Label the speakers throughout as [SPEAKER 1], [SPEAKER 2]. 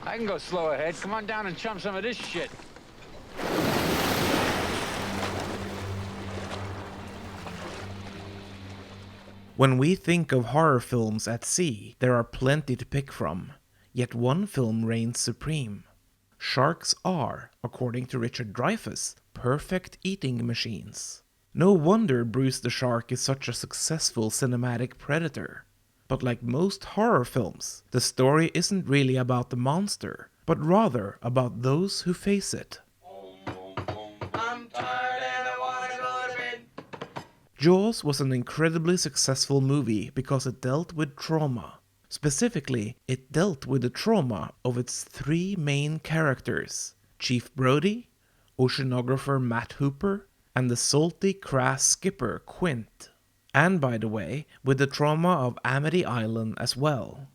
[SPEAKER 1] I can go slow ahead. Come on down and chum some of this shit.
[SPEAKER 2] When we think of horror films at sea, there are plenty to pick from. Yet one film reigns supreme. Sharks are, according to Richard Dreyfuss, perfect eating machines. No wonder Bruce the Shark is such a successful cinematic predator. But like most horror films, the story isn't really about the monster, but rather about those who face it. Jaws was an incredibly successful movie because it dealt with trauma. Specifically, it dealt with the trauma of its three main characters, Chief Brody, oceanographer Matt Hooper, and the salty, crass skipper Quint. And by the way, with the trauma of Amity Island as well.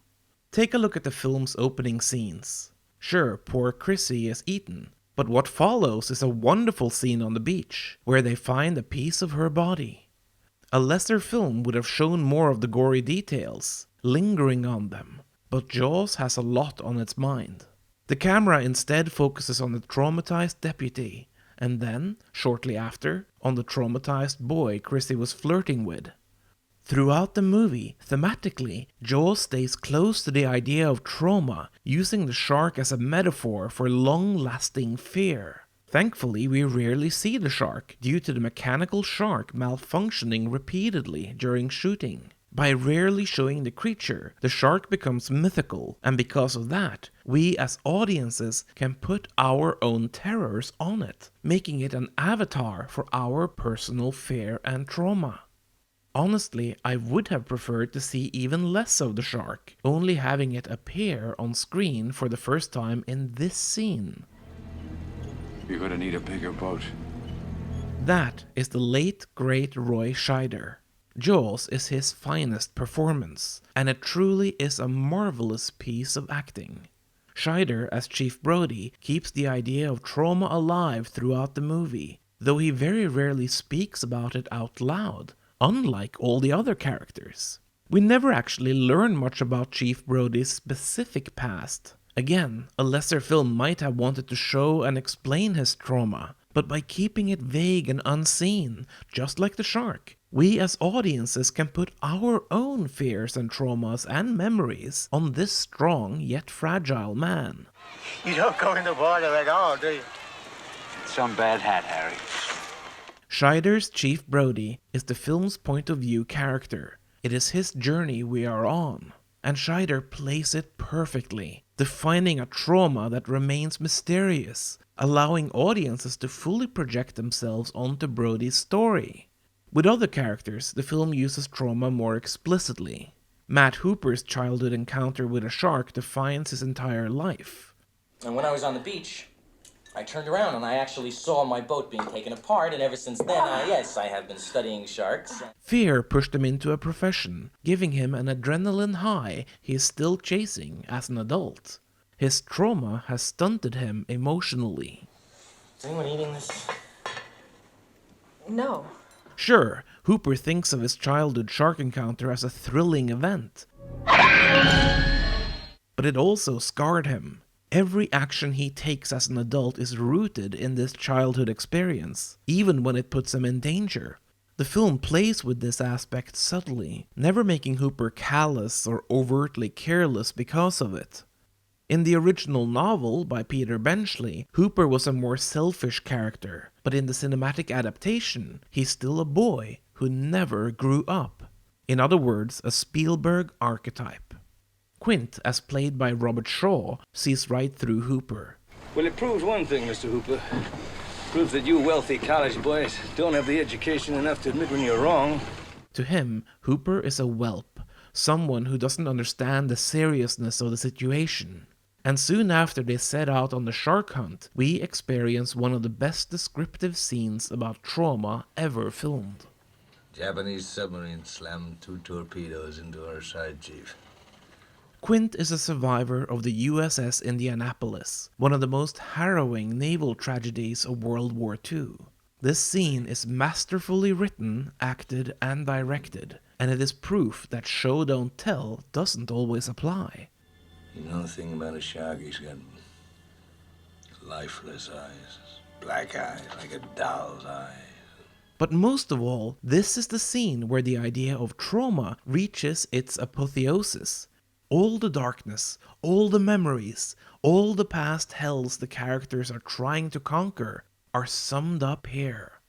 [SPEAKER 2] Take a look at the film's opening scenes. Sure, poor Chrissy is eaten, but what follows is a wonderful scene on the beach, where they find a piece of her body. A lesser film would have shown more of the gory details, lingering on them, but Jaws has a lot on its mind. The camera instead focuses on the traumatized deputy, and then, shortly after, on the traumatized boy Chrissy was flirting with. Throughout the movie, thematically, Jaws stays close to the idea of trauma, using the shark as a metaphor for long-lasting fear. Thankfully, we rarely see the shark due to the mechanical shark malfunctioning repeatedly during shooting. By rarely showing the creature, the shark becomes mythical, and because of that, we as audiences can put our own terrors on it, making it an avatar for our personal fear and trauma. Honestly, I would have preferred to see even less of the shark, only having it appear on screen for the first time in this scene.
[SPEAKER 1] You're gonna need a bigger boat.
[SPEAKER 2] That is the late, great Roy Scheider. Jaws is his finest performance, and it truly is a marvelous piece of acting. Scheider, as Chief Brody, keeps the idea of trauma alive throughout the movie, though he very rarely speaks about it out loud, unlike all the other characters. We never actually learn much about Chief Brody's specific past. Again, a lesser film might have wanted to show and explain his trauma, but by keeping it vague and unseen, just like the shark, we as audiences can put our own fears and traumas and memories on this strong yet fragile man.
[SPEAKER 3] You don't go in the water at all, do you?
[SPEAKER 1] Some bad hat, Harry.
[SPEAKER 2] Scheider's Chief Brody is the film's point of view character. It is his journey we are on, and Scheider plays it perfectly, defining a trauma that remains mysterious, allowing audiences to fully project themselves onto Brody's story. With other characters, the film uses trauma more explicitly. Matt Hooper's childhood encounter with a shark defines his entire life.
[SPEAKER 4] And when I was on the beach, I turned around and I actually saw my boat being taken apart, and ever since then, I have been studying sharks.
[SPEAKER 2] Fear pushed him into a profession, giving him an adrenaline high he is still chasing as an adult. His trauma has stunted him emotionally.
[SPEAKER 4] Is anyone eating this?
[SPEAKER 5] No.
[SPEAKER 2] Sure, Hooper thinks of his childhood shark encounter as a thrilling event, but it also scarred him. Every action he takes as an adult is rooted in this childhood experience, even when it puts him in danger. The film plays with this aspect subtly, never making Hooper callous or overtly careless because of it. In the original novel by Peter Benchley, Hooper was a more selfish character, but in the cinematic adaptation, he's still a boy who never grew up. In other words, a Spielberg archetype. Quint, as played by Robert Shaw, sees right through Hooper.
[SPEAKER 6] Well, it proves one thing, Mr. Hooper. It proves that you wealthy college boys don't have the education enough to admit when you're wrong.
[SPEAKER 2] To him, Hooper is a whelp, someone who doesn't understand the seriousness of the situation. And soon after they set out on the shark hunt, we experience one of the best descriptive scenes about trauma ever filmed.
[SPEAKER 7] Japanese submarine slammed 2 torpedoes into our side, Chief.
[SPEAKER 2] Quint is a survivor of the USS Indianapolis, one of the most harrowing naval tragedies of World War II. This scene is masterfully written, acted, and directed, and it is proof that show don't tell doesn't always apply.
[SPEAKER 7] You know the thing about a shark? He's got lifeless eyes, black eyes, like a doll's eyes.
[SPEAKER 2] But most of all, this is the scene where the idea of trauma reaches its apotheosis. All the darkness, all the memories, all the past hells the characters are trying to conquer are summed up here.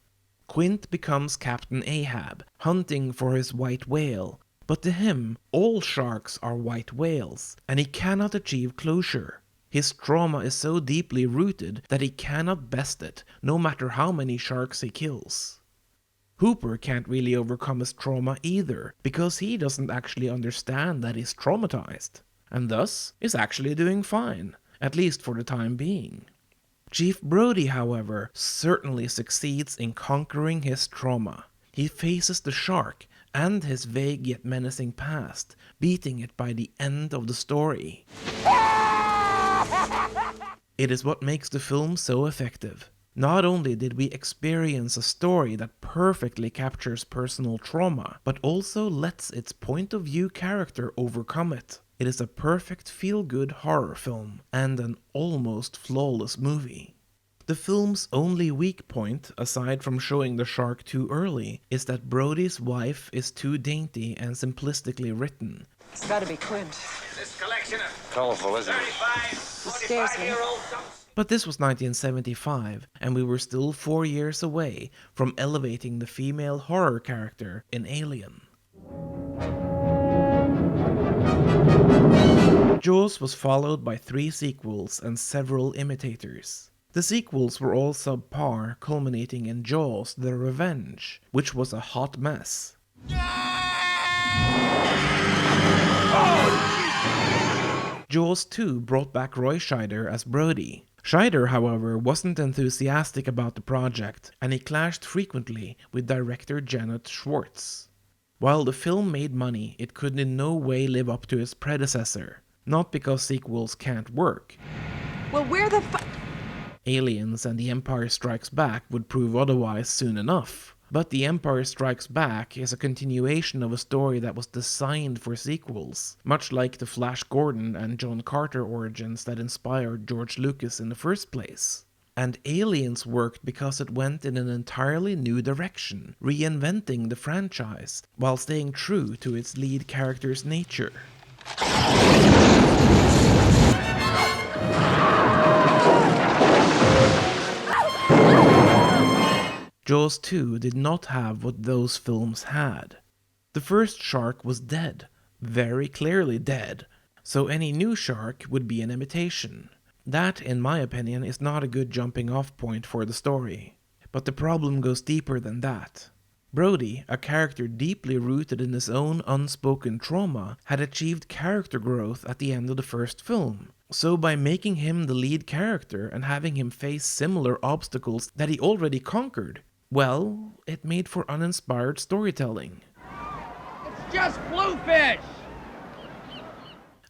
[SPEAKER 2] Quint becomes Captain Ahab, hunting for his white whale, but to him, all sharks are white whales, and he cannot achieve closure. His trauma is so deeply rooted that he cannot best it, no matter how many sharks he kills. Hooper can't really overcome his trauma either, because he doesn't actually understand that he's traumatized, and thus is actually doing fine, at least for the time being. Chief Brody, however, certainly succeeds in conquering his trauma. He faces the shark and his vague yet menacing past, beating it by the end of the story. It is what makes the film so effective. Not only did we experience a story that perfectly captures personal trauma, but also lets its point of view character overcome it. It is a perfect feel-good horror film, and an almost flawless movie. The film's only weak point, aside from showing the shark too early, is that Brody's wife is too dainty and simplistically written.
[SPEAKER 5] It's gotta be Quint.
[SPEAKER 6] This collection of colorful, isn't it?
[SPEAKER 5] Scares me.
[SPEAKER 2] But this was 1975, and we were still 4 years away from elevating the female horror character in Alien. Jaws was followed by 3 sequels and several imitators. The sequels were all subpar, culminating in Jaws: The Revenge, which was a hot mess. Jaws 2 brought back Roy Scheider as Brody. Scheider, however, wasn't enthusiastic about the project, and he clashed frequently with director Janet Schwartz. While the film made money, it could in no way live up to its predecessor. Not because sequels can't work.
[SPEAKER 5] Well, where the
[SPEAKER 2] Aliens and The Empire Strikes Back would prove otherwise soon enough. But The Empire Strikes Back is a continuation of a story that was designed for sequels, much like the Flash Gordon and John Carter origins that inspired George Lucas in the first place. And Aliens worked because it went in an entirely new direction, reinventing the franchise while staying true to its lead character's nature. Jaws 2 did not have what those films had. The first shark was dead, very clearly dead, so any new shark would be an imitation. That, in my opinion, is not a good jumping off point for the story. But the problem goes deeper than that. Brody, a character deeply rooted in his own unspoken trauma, had achieved character growth at the end of the first film. So by making him the lead character and having him face similar obstacles that he already conquered, well, it made for uninspired storytelling.
[SPEAKER 1] It's just bluefish!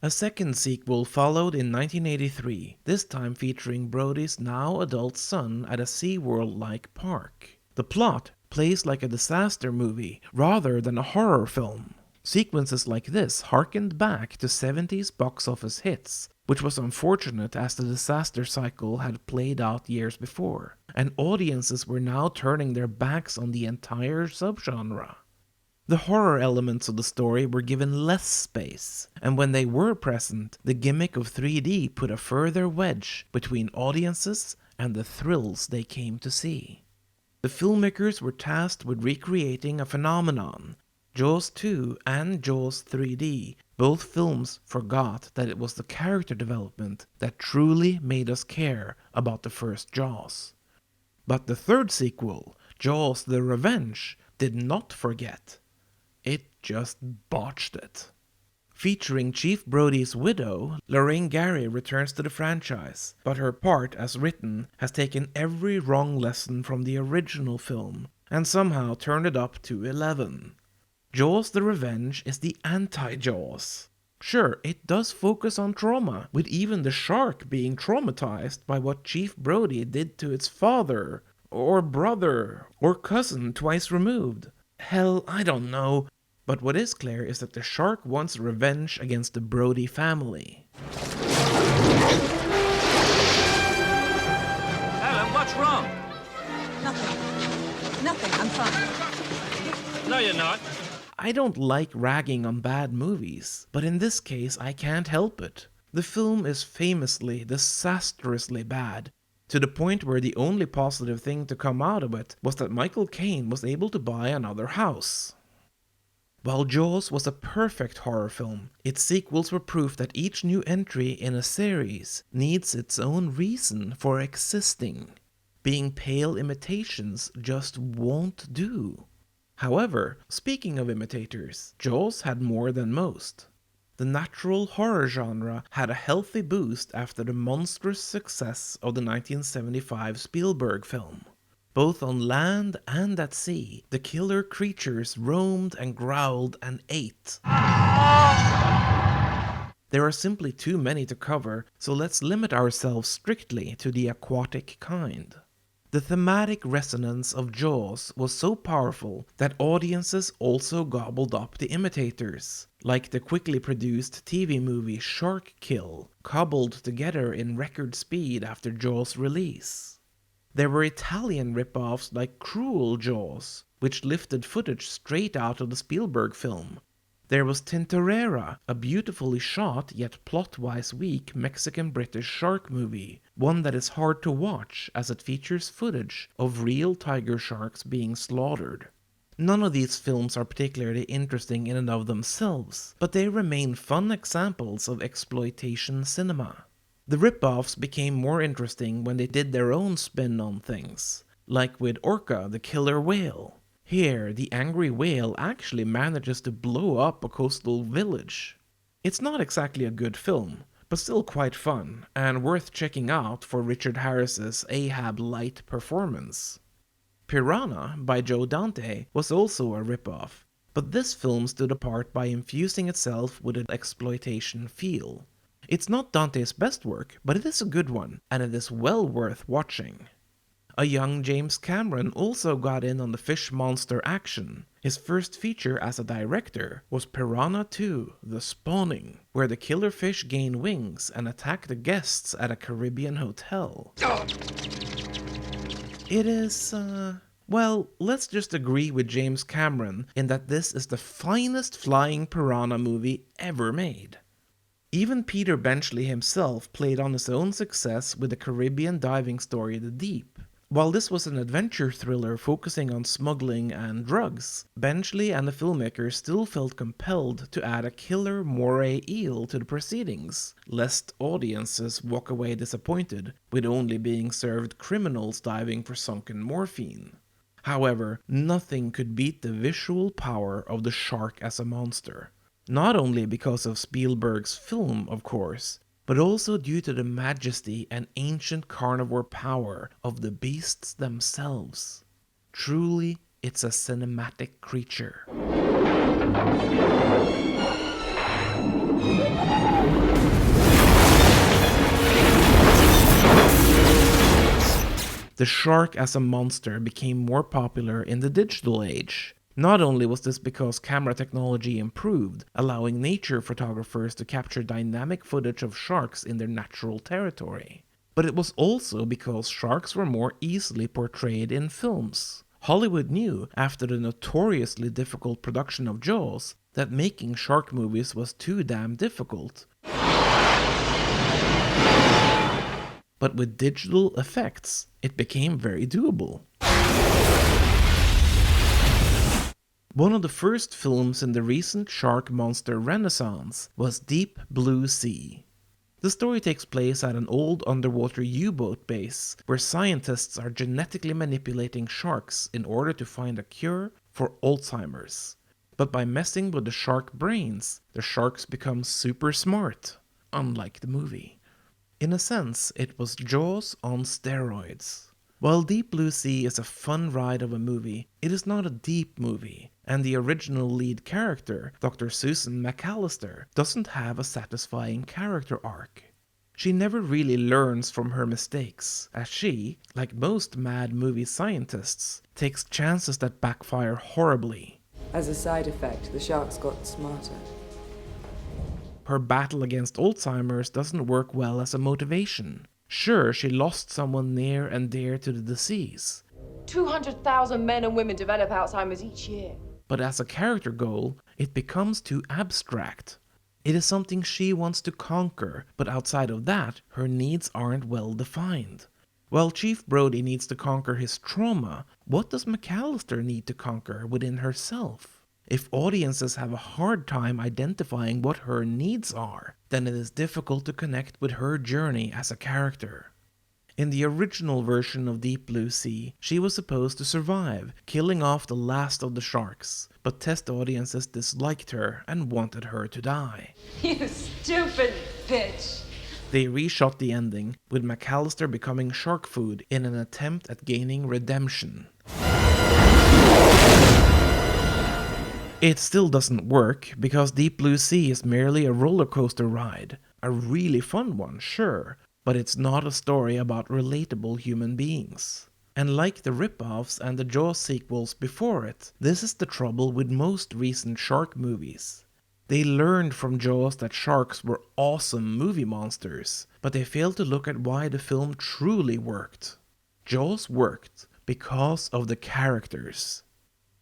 [SPEAKER 2] A second sequel followed in 1983, this time featuring Brody's now adult son at a SeaWorld-like park. The plot plays like a disaster movie rather than a horror film. Sequences like this harkened back to 70s box office hits, which was unfortunate as the disaster cycle had played out years before, and audiences were now turning their backs on the entire subgenre. The horror elements of the story were given less space, and when they were present, the gimmick of 3D put a further wedge between audiences and the thrills they came to see. The filmmakers were tasked with recreating a phenomenon. Jaws 2 and Jaws 3D, both films forgot that it was the character development that truly made us care about the first Jaws. But the third sequel, Jaws: The Revenge, did not forget. It just botched it. Featuring Chief Brody's widow, Lorraine Gary returns to the franchise, but her part, as written, has taken every wrong lesson from the original film and somehow turned it up to 11. Jaws: The Revenge is the anti-Jaws. Sure, it does focus on trauma, with even the shark being traumatized by what Chief Brody did to its father, or brother, or cousin twice removed. Hell, I don't know. But what is clear is that the shark wants revenge against the Brody family.
[SPEAKER 6] Alan, what's wrong?
[SPEAKER 5] Nothing, I'm fine.
[SPEAKER 6] No, you're not.
[SPEAKER 2] I don't like ragging on bad movies, but in this case I can't help it. The film is famously disastrously bad, to the point where the only positive thing to come out of it was that Michael Caine was able to buy another house. While Jaws was a perfect horror film, its sequels were proof that each new entry in a series needs its own reason for existing. Being pale imitations just won't do. However, speaking of imitators, Jaws had more than most. The natural horror genre had a healthy boost after the monstrous success of the 1975 Spielberg film. Both on land and at sea, the killer creatures roamed and growled and ate. There are simply too many to cover, so let's limit ourselves strictly to the aquatic kind. The thematic resonance of Jaws was so powerful that audiences also gobbled up the imitators, like the quickly produced TV movie Shark Kill, cobbled together in record speed after Jaws' release. There were Italian rip-offs like Cruel Jaws, which lifted footage straight out of the Spielberg film. There was Tintorera, a beautifully shot yet plot-wise weak Mexican-British shark movie, one that is hard to watch as it features footage of real tiger sharks being slaughtered. None of these films are particularly interesting in and of themselves, but they remain fun examples of exploitation cinema. The rip-offs became more interesting when they did their own spin on things, like with Orca the killer whale. Here, the angry whale actually manages to blow up a coastal village. It's not exactly a good film, but still quite fun, and worth checking out for Richard Harris's Ahab-light performance. Piranha by Joe Dante was also a rip-off, but this film stood apart by infusing itself with an exploitation feel. It's not Dante's best work, but it is a good one, and it is well worth watching. A young James Cameron also got in on the fish monster action. His first feature as a director was Piranha 2: The Spawning, where the killer fish gain wings and attack the guests at a Caribbean hotel. It is, well, let's just agree with James Cameron in that this is the finest flying piranha movie ever made. Even Peter Benchley himself played on his own success with the Caribbean diving story The Deep. While this was an adventure thriller focusing on smuggling and drugs, Benchley and the filmmakers still felt compelled to add a killer moray eel to the proceedings, lest audiences walk away disappointed with only being served criminals diving for sunken morphine. However, nothing could beat the visual power of the shark as a monster. Not only because of Spielberg's film, of course, but also due to the majesty and ancient carnivore power of the beasts themselves. Truly, it's a cinematic creature. The shark as a monster became more popular in the digital age. Not only was this because camera technology improved, allowing nature photographers to capture dynamic footage of sharks in their natural territory, but it was also because sharks were more easily portrayed in films. Hollywood knew, after the notoriously difficult production of Jaws, that making shark movies was too damn difficult. But with digital effects, it became very doable. One of the first films in the recent shark monster renaissance was Deep Blue Sea. The story takes place at an old underwater U-boat base where scientists are genetically manipulating sharks in order to find a cure for Alzheimer's. But by messing with the shark brains, the sharks become super smart, unlike the movie. In a sense, it was Jaws on steroids. While Deep Blue Sea is a fun ride of a movie, it is not a deep movie, and the original lead character, Dr. Susan McAllister, doesn't have a satisfying character arc. She never really learns from her mistakes, as she, like most mad movie scientists, takes chances that backfire horribly.
[SPEAKER 8] As a side effect, the sharks got smarter.
[SPEAKER 2] Her battle against Alzheimer's doesn't work well as a motivation. Sure, she lost someone near and dear to the disease,
[SPEAKER 9] 200,000 men and women develop Alzheimer's each year.
[SPEAKER 2] but as a character goal, it becomes too abstract. It is something she wants to conquer, but outside of that, her needs aren't well defined. While Chief Brody needs to conquer his trauma, what does McAllister need to conquer within herself? If audiences have a hard time identifying what her needs are, then it is difficult to connect with her journey as a character. In the original version of Deep Blue Sea, she was supposed to survive, killing off the last of the sharks, but test audiences disliked her and wanted her to die.
[SPEAKER 9] You stupid bitch.
[SPEAKER 2] They reshot the ending, with McAllister becoming shark food in an attempt at gaining redemption. It still doesn't work, because Deep Blue Sea is merely a roller coaster ride. A really fun one, sure, but it's not a story about relatable human beings. And like the rip-offs and the Jaws sequels before it, this is the trouble with most recent shark movies. They learned from Jaws that sharks were awesome movie monsters, but they failed to look at why the film truly worked. Jaws worked because of the characters.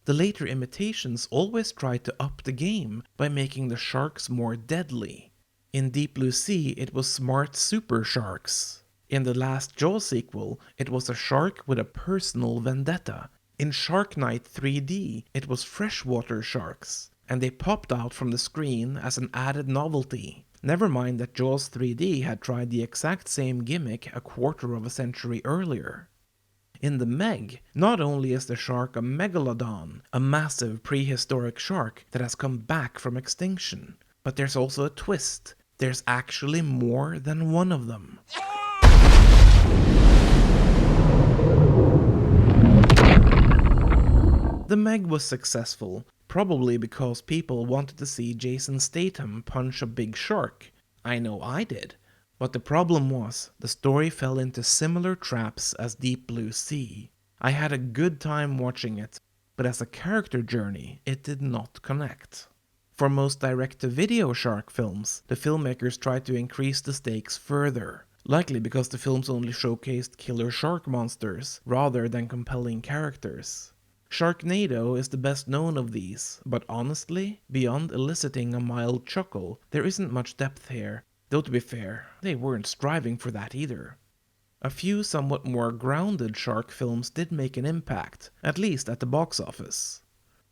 [SPEAKER 2] The later imitations always tried to up the game by making the sharks more deadly. In Deep Blue Sea, it was smart super sharks. In the last Jaws sequel, it was a shark with a personal vendetta. In Sharknado 3D, it was freshwater sharks, and they popped out from the screen as an added novelty. Never mind that Jaws 3D had tried the exact same gimmick a quarter of a century earlier. In the Meg, not only is the shark a Megalodon, a massive prehistoric shark that has come back from extinction, but there's also a twist. There's actually more than one of them. The Meg was successful, probably because people wanted to see Jason Statham punch a big shark. I know I did. But the problem was, the story fell into similar traps as Deep Blue Sea. I had a good time watching it, but as a character journey, it did not connect. For most direct-to-video shark films, the filmmakers tried to increase the stakes further, likely because the films only showcased killer shark monsters rather than compelling characters. Sharknado is the best known of these, but honestly, beyond eliciting a mild chuckle, there isn't much depth here. Though to be fair, they weren't striving for that either. A few somewhat more grounded shark films did make an impact, at least at the box office.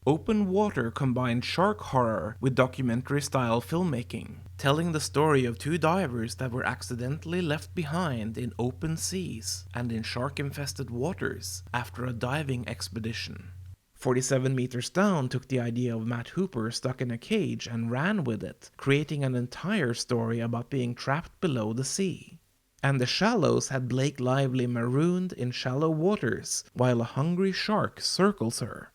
[SPEAKER 2] Open Water combined shark horror with documentary-style filmmaking, telling the story of two divers that were accidentally left behind in open seas and in shark-infested waters after a diving expedition. 47 Meters Down took the idea of Matt Hooper stuck in a cage and ran with it, creating an entire story about being trapped below the sea. And The Shallows had Blake Lively marooned in shallow waters while a hungry shark circles her.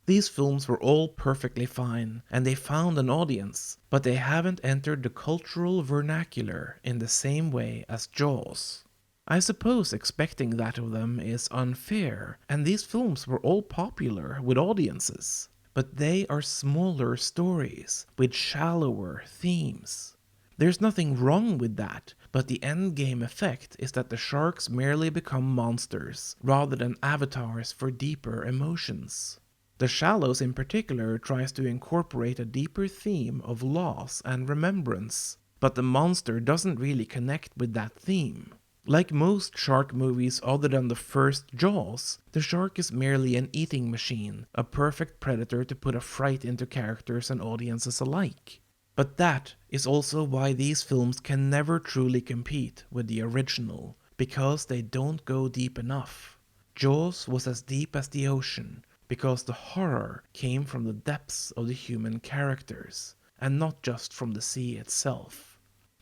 [SPEAKER 2] These films were all perfectly fine, and they found an audience, but they haven't entered the cultural vernacular in the same way as Jaws. I suppose expecting that of them is unfair, and these films were all popular with audiences, but they are smaller stories with shallower themes. There's nothing wrong with that, but the endgame effect is that the sharks merely become monsters, rather than avatars for deeper emotions. The Shallows in particular tries to incorporate a deeper theme of loss and remembrance, but the monster doesn't really connect with that theme. Like most shark movies other than the first Jaws, the shark is merely an eating machine, a perfect predator to put a fright into characters and audiences alike. But that is also why these films can never truly compete with the original, because they don't go deep enough. Jaws was as deep as the ocean, because the horror came from the depths of the human characters, and not just from the sea itself.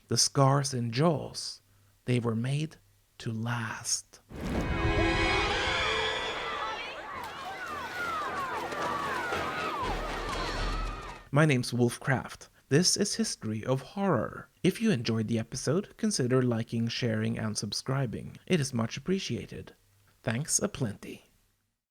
[SPEAKER 2] The scars in Jaws, they were made to last. My name's Wolf Craft. This is History of Horror. If you enjoyed the episode, consider liking, sharing, and subscribing. It is much appreciated. Thanks a plenty.